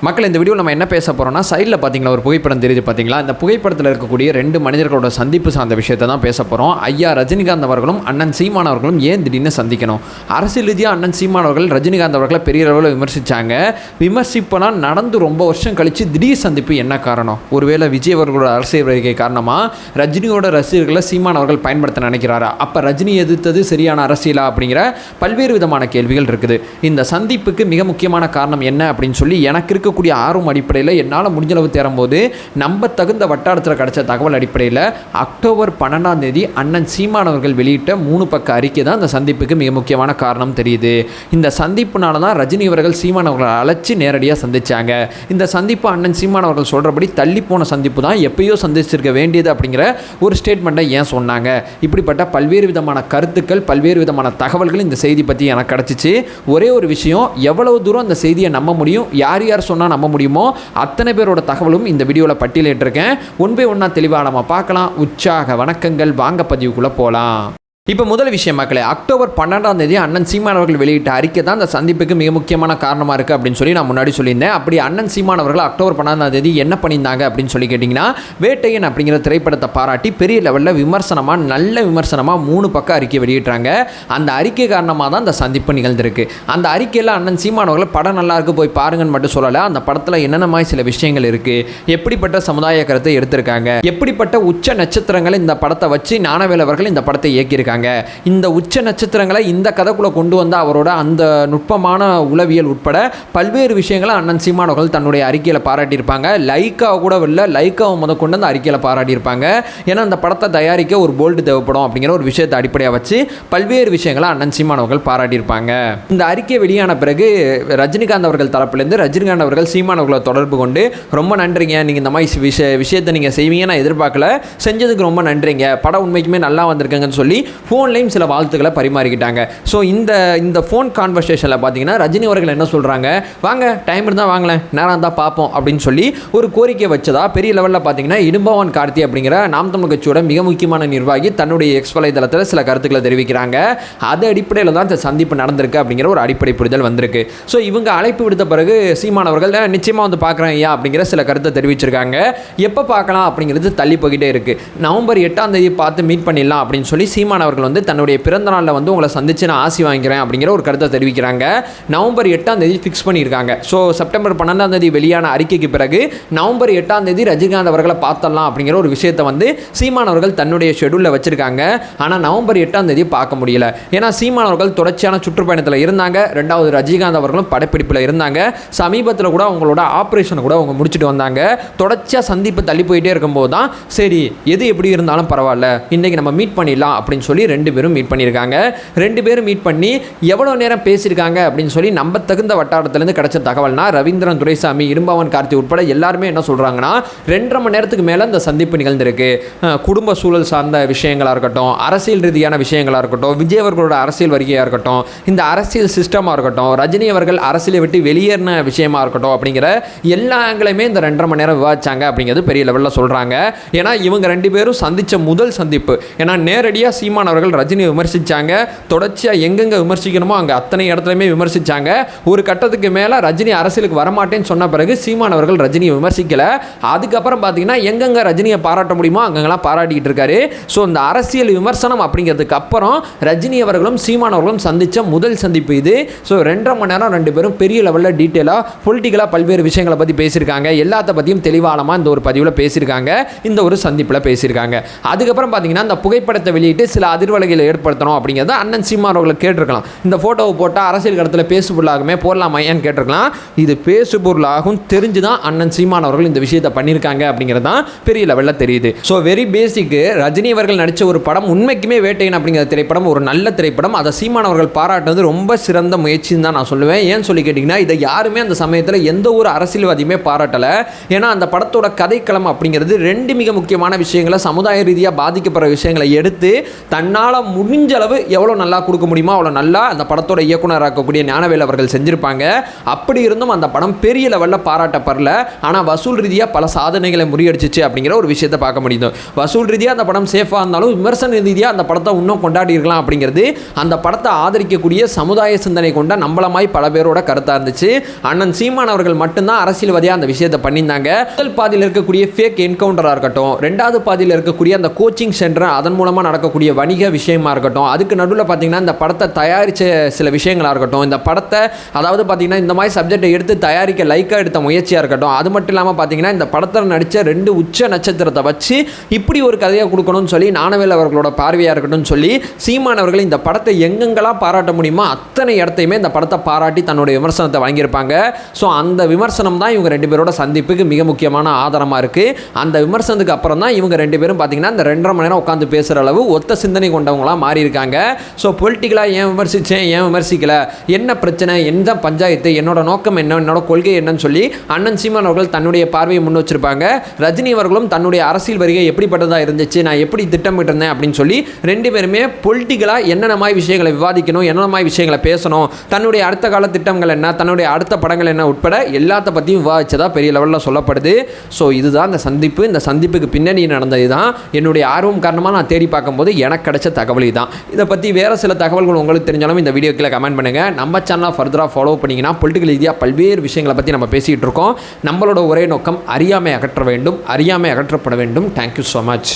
மக்கள் இந்த வீடியோவில் நம்ம என்ன பேச போகிறோம்னா, சைடில் பார்த்தீங்களா ஒரு புகைப்படம் தெரியுது பார்த்தீங்களா? இந்த புகைப்படத்தில் இருக்கக்கூடிய 2 மனிதர்களோட சந்திப்பு சார்ந்த விஷயத்தை தான் பேச போகிறோம். ஐயா ரஜினிகாந்த் அவர்களும் அண்ணன் சீமான் அவர்களும் ஏன் திடீர்னு சந்திக்கணும்? அரசியல் ரீதியாக அண்ணன் சீமான் அவர்கள் ரஜினிகாந்த் அவர்களை பெரிய அளவில் விமர்சித்தாங்க. விமர்சிப்பனா நடந்து ரொம்ப வருஷம் கழித்து திடீர் சந்திப்பு என்ன காரணம்? ஒருவேளை விஜய் அவர்களோட அரசியல் வருகை காரணமாக ரஜினியோட ரசிகர்களை சீமான் அவர்கள் பயன்படுத்த நினைக்கிறாரா? அப்போ ரஜினி எதிர்த்தது சரியான அரசியலா? அப்படிங்கிற பல்வேறு விதமான கேள்விகள் இருக்குது. இந்த சந்திப்புக்கு மிக முக்கியமான காரணம் என்ன அப்படின்னு சொல்லி எனக்கு இருக்கக்கூடிய ஆர்வம் அடிப்படையில் என்னால் முடிஞ்சளவு தேரும்போது நம்ப தகுந்த வட்டாரத்தில் கிடைச்ச தகவல் அடிப்படையில் அக்டோபர் 12 அண்ணன் சீமான் அவர்கள் வெளியிட்ட 3 பக்க அறிக்கை தான் இந்த சந்திப்புக்கு மிக முக்கியமான காரணம் தெரியுது. இந்த சந்திப்புனால தான் ரஜினி அவர்கள் சீமான் அவர்களை அழைச்சி நேரடியாக சந்தித்தாங்க. இந்த சந்திப்பு அண்ணன் சீமான் அவர்கள் சொல்கிறபடி தள்ளி போன சந்திப்பு தான், எப்பயோ சந்திச்சிருக்க வேண்டியது அப்படிங்கிற ஒரு ஸ்டேட்மெண்ட்டை ஏன் சொன்னாங்க? இப்படிப்பட்ட பல்வேறு விதமான கருத்துக்கள், பல்வேறு விதமான தகவல்கள் இந்த செய்தி பற்றி எனக்கு கிடச்சிச்சு. ஒரே ஒரு விஷயம், எவ்வளவு தூரம் அந்த செய்தியை நம்ப முடியும், யார் சொன்னால் நம்ப முடியுமோ அத்தனை பேரோட தகவலும் இந்த வீடியோவில் பட்டியலிட்டிருக்கேன். ஒன் பை ஒன்னா தெளிவாக நம்ம பார்க்கலாம். உற்சாக வணக்கங்கள். வாங்க பதிவுக்குள்ளே போகலாம். இப்போ முதல் விஷயம் மக்களே, அக்டோபர் 12 அண்ணன் சீமான் அவர்கள் வெளியிட்ட அறிக்கை தான் இந்த சந்திப்புக்கு மிக முக்கியமான காரணமாக இருக்குது அப்படின்னு சொல்லி நான் முன்னாடி சொல்லியிருந்தேன். அப்படி அண்ணன் சீமான் அவர்கள் அக்டோபர் 12 என்ன பண்ணியிருந்தாங்க அப்படின்னு சொல்லி கேட்டிங்கன்னா, வேட்டையன் அப்படிங்கிற திரைப்படத்தை பாராட்டி பெரிய லெவலில் விமர்சனமாக, நல்ல விமர்சனமாக 3 பக்கம் அறிக்கை வெளியிட்டாங்க. அந்த அறிக்கை காரணமாக தான் இந்த சந்திப்பு நிகழ்ந்திருக்கு. அந்த அறிக்கையில் அண்ணன் சீமான் அவர்கள் படம் நல்லா இருக்கு போய் பாருங்கன்னு மட்டும் சொல்லலை. அந்த படத்தில் என்னென்ன மாதிரி சில விஷயங்கள் இருக்குது, எப்படிப்பட்ட சமுதாய கருத்தை எடுத்திருக்காங்க, எப்படிப்பட்ட உச்ச நட்சத்திரங்களை இந்த படத்தை வச்சு ஞானவேல் அவர்கள் இந்த படத்தை இயக்கியிருக்காங்க. இந்த உச்ச நட்சத்திரங்களை இந்த கதைக்குள்ள கொண்டு வந்த அவரோட அந்த நுட்பமான உளவியல் உட்பட பல்வேறு விஷயங்களை அண்ணன் சீமான் அவர்கள் தன்னுடைய அறிக்கையில் பாராட்டியிருப்பாங்க. லைக்காவை கூட இல்லை, லைக்காவை கொண்டு அந்த அறிக்கையில் பாராட்டியிருப்பாங்க. ஏன்னா அந்த படத்தை தயாரிக்க ஒரு போல்டு தேவைப்படும் அப்படிங்கிற ஒரு விஷயத்தை அடிப்படையாக வச்சு பல்வேறு விஷயங்களை அண்ணன் சீமான் அவர்கள் பாராட்டியிருப்பாங்க. இந்த அறிக்கை வெளியான பிறகு ரஜினிகாந்த் அவர்கள் தரப்பிலிருந்து ரஜினிகாந்த் அவர்கள் சீமான் அவர்களை தொடர்பு கொண்டு, ரொம்ப நன்றிங்க, நீங்கள் இந்த மாதிரி விஷயத்தை நீங்கள் செய்வீங்க, நான் எதிர்பார்க்கல, செஞ்சதுக்கு ரொம்ப நன்றிங்க, படம் உண்மைக்குமே நல்லா வந்திருக்குங்கன்னு சொல்லி ஃபோன்லேயும் சில வாழ்த்துக்களை பரிமாறிக்கிட்டாங்க. ஸோ இந்த ஃபோன் கான்வர்சேஷனில் பார்த்தீங்கன்னா ரஜினி அவர்கள் என்ன சொல்கிறாங்க, வாங்க டைம் இருந்தால் வாங்கலேன், நேரம் இருந்தால் பார்ப்போம் அப்படின்னு சொல்லி ஒரு கோரிக்கை வச்சதா பெரிய லெவலில் பார்த்தீங்கன்னா இடும்பவன் கார்த்தி அப்படிங்கிற நாம் தமிழ் கட்சியோட மிக முக்கியமான நிர்வாகி தன்னுடைய எக்ஸ் வலைதளத்தில் சில கருத்துக்களை தெரிவிக்கிறாங்க. அது அடிப்படையில் தான் இந்த சந்திப்பு நடந்திருக்கு அப்படிங்கிற ஒரு அடிப்படை புரிதல் வந்திருக்கு. ஸோ இவங்க அழைப்பு விடுத்த பிறகு சீமான் அவர்கள் நிச்சயமாக வந்து பார்க்குறேன் ஐயா அப்படிங்கிற சில கருத்தை தெரிவிச்சிருக்காங்க. எப்போ பார்க்கலாம் அப்படிங்கிறது தள்ளி போய்கிட்டே இருக்குது. நவம்பர் 8 பார்த்து மீட் பண்ணிடலாம் அப்படின்னு சொல்லி சீமான் அவர்கள் வந்து தன்னுடைய பிறந்த நாளில் வந்து உங்களை சந்திச்சு நான் ஆசி வாங்கிக்கிறேன் அப்படிங்கிற ஒரு கருத்தை தெரிவிக்கிறாங்க. நவம்பர் 8 ஃபிக்ஸ் பண்ணியிருக்காங்க. ஸோ செப்டம்பர் 12 வெளியான அறிக்கைக்கு பிறகு நவம்பர் 8 ரஜினிகாந்த் அவர்களை பார்த்தலாம் அப்படிங்கிற ஒரு விஷயத்தை வந்து சீமான் அவர்கள் தன்னுடைய ஷெடியூலில் வச்சிருக்காங்க. ஆனால் நவம்பர் 8 பார்க்க முடியல. ஏன்னா சீமான் அவர்கள் தொடர்ச்சியான சுற்றுப்பயணத்தில் இருந்தாங்க. 2வது ரஜினிகாந்த் அவர்களும் படப்பிடிப்பில் இருந்தாங்க. சமீபத்தில் கூட அவங்களோட ஆப்ரேஷனை கூட அவங்க முடிச்சுட்டு வந்தாங்க. தொடர்ச்சியாக சந்திப்பு தள்ளி போயிட்டே இருக்கும்போது தான் சரி எது எப்படி இருந்தாலும் பரவாயில்ல, இன்றைக்கி நம்ம மீட் பண்ணிடலாம் அப்படின்னு சொல்லி 2 பேரும் மீட் பண்ணியிருக்காங்க. 2 பேரும் மீட் பண்ணி எவ்வளோ நேரம் பேசியிருக்காங்க அப்படின்னு சொல்லி நம்ப தகுந்த வட்டாரத்திலேருந்து கிடைச்ச தகவல்னா, ரவீந்திரன் துரைசாமி, இடும்பவன் கார்த்தி உட்பட எல்லாருமே என்ன சொல்கிறாங்கன்னா, 2.5 மணி நேரத்துக்கு மேலே இந்த சந்திப்பு நிகழ்ந்திருக்கு. குடும்ப சூழல் சார்ந்த விஷயங்களாக இருக்கட்டும், அரசியல் ரீதியான விஷயங்களாக இருக்கட்டும், விஜய் அவர்களோட அரசியல் வருகையாக இருக்கட்டும், இந்த அரசியல் சிஸ்டமாக இருக்கட்டும், ரஜினி அவர்கள் அரசியலை விட்டு வெளியேறின விஷயமா இருக்கட்டும், அப்படிங்கிற எல்லா ஆங்கிலுமே இந்த 2.5 மணி நேரம் விவாதிச்சாங்க அப்படிங்கிறது பெரிய லெவலில் சொல்கிறாங்க. ஏன்னா இவங்க 2 பேரும் சந்தித்த முதல் சந்திப்பு. ஏன்னா நேரடியாக சீமான் அவர்கள் ரஜினி விமர்சித்தாங்க. தொடர்ச்சியாக எங்கெங்கே விமர்சிக்கணுமோ அங்கே அத்தனை இடத்துலையுமே விமர்சித்தாங்க. ஒரு கட்டத்துக்கு மேலே ரஜினி அரசியலுக்கு வரமாட்டேன்னு சொன்ன பிறகு சீமான் அவர்கள் ரஜினியை விமர்சிக்கலை. அதுக்கப்புறம் பார்த்தீங்கன்னா எங்கெங்கே ரஜினியை பாராட்ட முடியுமோ அங்கெல்லாம் பாராட்டிக்கிட்டு இருக்காரு. ஸோ இந்த அரசியல் விமர்சனம் அப்படிங்கிறதுக்கு அப்புறம் ரஜினி அவர்களும் சீமான் அவர்களும் சந்தித்த முதல் சந்திப்பு இது. ஸோ 2.5 மணி நேரம் 2 பேரும் பெரிய லெவலில் டீட்டெயிலாக பொலிட்டிக்கலாக பல்வேறு விஷயங்களை பற்றி பேசியிருக்காங்க. எல்லாத்த பற்றியும் தெளிவானமாக இந்த ஒரு பதிவில் பேசியிருக்காங்க. இந்த ஒரு சந்திப்பில் பேசியிருக்காங்க. அதுக்கப்புறம் பார்த்தீங்கன்னா இந்த புகைப்படத்தை வெளியிட்டு சில அதிர்வலைகளை ஏற்படுத்தணும் அப்படிங்கிறத அண்ணன் சீமான் அவர்களை கேட்டிருக்கலாம். இந்த ஃபோட்டோவை போட்டால் அரசியல் களத்தில் பேசு பொருளாகுமே, போடலாமா ஏன்னு கேட்டிருக்கலாம். இது பேசு பொருளாகும் தெரிஞ்சு தான் அண்ணன் சீமான் அவர்கள் இந்த விஷயத்தை பண்ணியிருக்காங்க அப்படிங்கிறது தான் பெரிய லெவலில் தெரியுது. ஸோ வெரி பேசிக்கு ரஜினி அவர்கள் நடித்த ஒரு படம் உண்மைக்குமே வேட்டையன் அப்படிங்கிற திரைப்படம் ஒரு நல்ல திரைப்படம். அதை சீமான் அவர்கள் பாராட்டுறது ரொம்ப சிறந்த முயற்சின்னு தான் நான் சொல்லுவேன். ஏன்னு சொல்லி கேட்டிங்கன்னா, இதை யாருமே அந்த சமயத்தில் எந்த ஒரு அரசியல்வாதியுமே பாராட்டலை. ஏன்னா அந்த படத்தோட கதைக்களம் அப்படிங்கிறது 2 மிக முக்கியமான விஷயங்களை, சமுதாய ரீதியாக பாதிக்கப்படுற விஷயங்களை எடுத்து தன்னால் முடிஞ்ச அளவு எவ்வளோ நல்லா கொடுக்க முடியுமோ அவ்வளோ நல்லா அந்த படத்தோட இயக்குனராக இருக்கக்கூடிய ஞானவேல் அவர்கள் செஞ்சுருப்பாங்க. அப்படி இருந்தும் அந்த படம் பெரிய லெவலில் பாராட்டப்படல. ஆனால் வசூல் ரீதியாக பல சாதனைகளை முறியடிச்சிச்சு அப்படிங்கிற ஒரு விஷயத்தை பார்க்க முடியுது. வசூல் ரீதியாக அந்த படம் சேஃபாக இருந்தாலும் விமர்சன ரீதியாக அந்த படத்தை இன்னும் கொண்டாடி இருக்கலாம் அப்படிங்கிறது அந்த படத்தை ஆதரிக்கக்கூடிய சமுதாய சிந்தனை கொண்ட நம்மளமாய் பல பேரோட கருத்தாக இருந்துச்சு. அண்ணன் சீமான் அவர்கள் மட்டும்தான் அரசியல்வாதியாக அந்த விஷயத்தை பண்ணியிருந்தாங்க. முதல் பாதியில் இருக்கக்கூடிய ஃபேக் என்கவுண்டராக இருக்கட்டும், ரெண்டாவது பாதியில் இருக்கக்கூடிய அந்த கோச்சிங் சென்டர் அதன் மூலமாக நடக்கக்கூடிய வணிக விஷயமா இருக்கட்டும், அதுக்கு நடுவில் பார்த்தீங்கன்னா இந்த படத்தை தயாரித்த சில விஷயங்களாக இருக்கட்டும், இந்த படத்தை அதாவது பார்த்தீங்கன்னா இந்த மாதிரி சப்ஜெக்டை எடுத்து தயாரிக்க லைக்காக எடுத்த முயற்சியாக இருக்கட்டும், அது மட்டும் இல்லாமல் பார்த்தீங்கன்னா இந்த படத்தில் நடித்த 2 உச்ச நட்சத்திரத்தை வச்சு இப்படி ஒரு கதையை கொடுக்கணும்னு சொல்லி ஞானவேல் அவர்களோட பார்வையாக இருக்கட்டும்னு சொல்லி சீமான் அவர்கள் இந்த படத்தை எங்கெங்கெல்லாம் பாராட்ட முடியுமோ அத்தனை இடத்தையுமே இந்த படத்தை பாராட்டி தன்னுடைய விமர்சனத்தை வழங்கியிருப்பாங்க. ஸோ அந்த விமர்சனம் தான் இவங்க 2 பேரோட சந்திப்புக்கு மிக முக்கியமான ஆதாரமாக இருக்குது. அந்த விமர்சனத்துக்கு அப்புறம் தான் இவங்க 2 பேரும் பார்த்தீங்கன்னா இந்த 2.5 மணி நேரம் உட்காந்து பேசுகிற அளவு ஒத்த சிந்தனை கொண்டவங்களாம் மாறி இருக்காங்க. ஸோ பொலிட்டிக்கலாக ஏன் விமர்சித்தேன், ஏன் விமர்சிக்கல, என்ன பிரச்சனை, எந்த பஞ்சாயத்து, என்னோட நோக்கம் என்ன, என்னோட கொள்கை என்னன்னு சொல்லி அண்ணன் சீமான் அவர்கள் தன்னுடைய பார்வையை முன் வச்சிருப்பாங்க. ரஜினி அவர்களும் தன்னுடைய அரசியல் வருகை எப்படிப்பட்டதாக இருந்துச்சு, நான் எப்படி திட்டமிட்டு இருந்தேன் அப்படின்னு சொல்லி 2 பேருமே பொலிட்டிக்கலாக என்னென்ன மாதிரி விஷயங்களை விவாதிக்கணும், என்னென்ன மாதிரி விஷயங்களை பேசணும், தன்னுடைய அடுத்த கால திட்டங்கள் என்ன, தன்னுடைய அடுத்த படங்கள் என்ன உட்பட எல்லாத்த பற்றியும் விவாதிச்சதா பெரிய லெவலில் சொல்லப்படுது. ஸோ இதுதான் இந்த சந்திப்பு. இந்த சந்திப்புக்கு பின்னணி நடந்தது தான் என்னுடைய ஆர்வம் காரணமாக நான் தேடி பார்க்கும்போது எனக்கு கிடைச்ச தகவல் தான். இதை பற்றி வேறு சில தகவல்கள் உங்களுக்கு தெரிஞ்சாலும் இந்த வீடியோக்கில் கமெண்ட் பண்ணுங்கள். நம்ம சேனலை ஃபர்தராக ஃபாலோ பண்ணிங்கன்னா பொலிட்டிக்கல் ரீதியாக பல்வேறு விஷயங்களை பற்றி நம்ம பேசிகிட்டு இருக்கோம். நம்மளோட ஒரே நோக்கம் அறியாமை அகற்ற வேண்டும், அறியாமை அகற்றப்பட வேண்டும். Thank you so much.